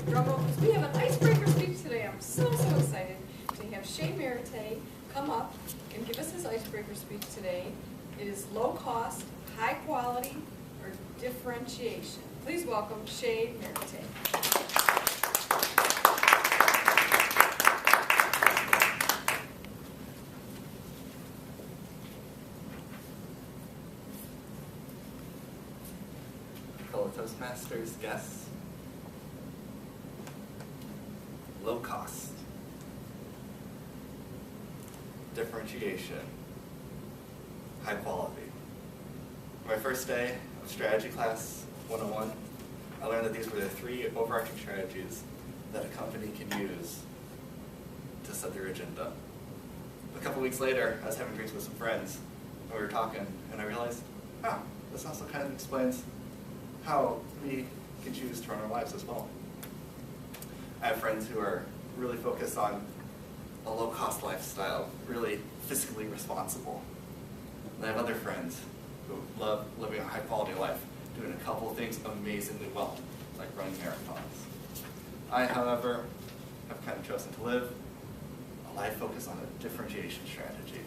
drum roll, because we have an icebreaker speech today. I'm so excited to have Shay Merritte come up and give us his icebreaker speech today. It is low cost, high quality, or differentiation. Please welcome Shay Merritte. Fellow Toastmasters, guests, low cost, differentiation, high quality. My first day of strategy class 101, I learned that these were the three overarching strategies that a company can use to set their agenda. A couple weeks later, I was having drinks with some friends, and we were talking, and I realized, oh, this also kind of explains how we can choose to run our lives as well. I have friends who are really focused on a low-cost lifestyle, really fiscally responsible. And I have other friends who love living a high-quality life, doing a couple of things amazingly well, like running marathons. I, however, have kind of chosen to live a life focused on a differentiation strategy.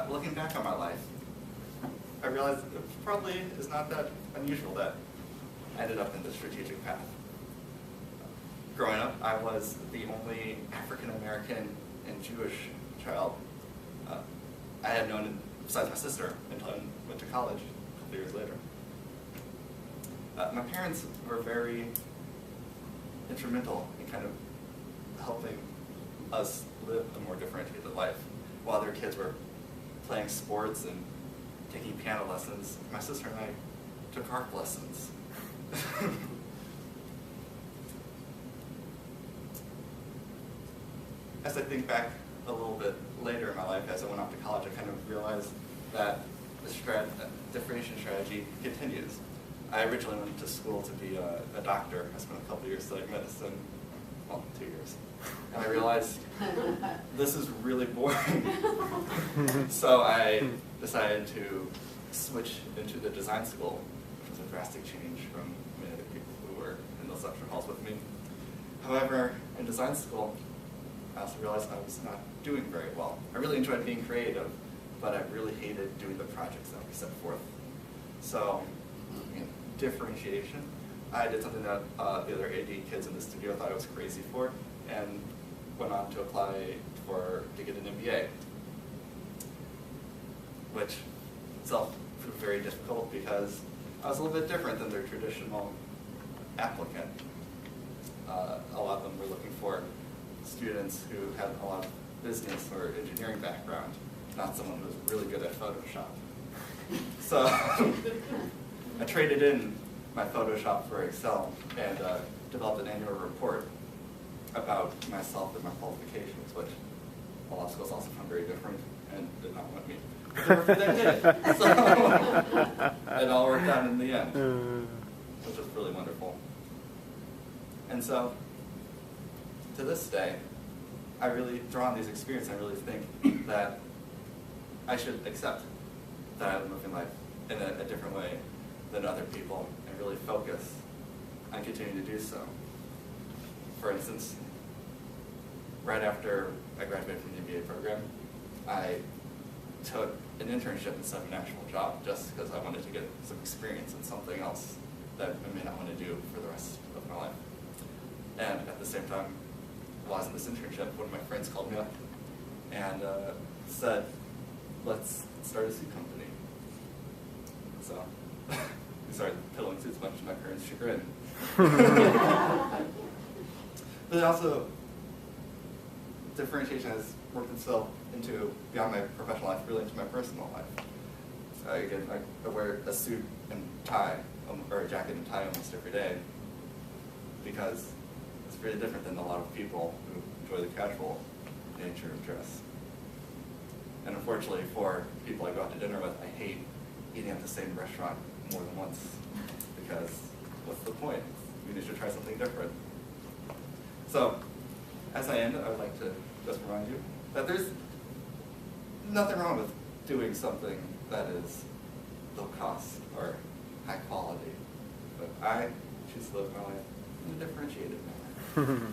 Looking back on my life, I realized it probably is not that unusual that I ended up in the strategic path. Growing up, I was the only African-American and Jewish child I had known besides my sister until I went to college a couple years later. My parents were very instrumental in kind of helping us live a more differentiated life. While their kids were playing sports and taking piano lessons, my sister and I took harp lessons. As I think back a little bit later in my life, as I went off to college, I kind of realized that the differentiation strategy continues. I originally went to school to be a doctor. I spent a couple years studying medicine, well, 2 years. And I realized this is really boring. So I decided to switch into the design school, which was a drastic change from many of the people who were in those lecture halls with me. However, in design school, I also realized I was not doing very well. I really enjoyed being creative, but I really hated doing the projects that we set forth. So, differentiation. I did something that the other AD kids in the studio thought I was crazy for, and went on to apply to get an MBA, which itself proved very difficult because I was a little bit different than their traditional applicant. A lot of them were looking for students who had a lot of business or engineering background, not someone who was really good at Photoshop. So I traded in my Photoshop for Excel and developed an annual report about myself and my qualifications, which a lot of schools also found very different and did not want me. But they did. So it all worked out in the end, which was really wonderful. And so, to this day, I really draw on these experiences. I really think that I should accept that I'm living life in a different way than other people and really focus on continuing to do so. For instance, right after I graduated from the MBA program, I took an internship instead of an actual job just because I wanted to get some experience in something else that I may not want to do for the rest of my life. And at the same time, while I was in this internship, one of my friends called me up and said, let's start a suit company. So we started peddling suits much to my parents' chagrin. But then also, differentiation has worked itself into, beyond my professional life, really into my personal life. Again, I wear a suit and tie, or a jacket and tie almost every day, because it's really different than a lot of people who enjoy the casual nature of dress. And unfortunately for people I go out to dinner with, I hate eating at the same restaurant more than once, because what's the point? We need to try something different. So, as I end, I would like to just remind you that there's nothing wrong with doing something that is low cost or high quality. But I choose to live my life in a differentiated manner.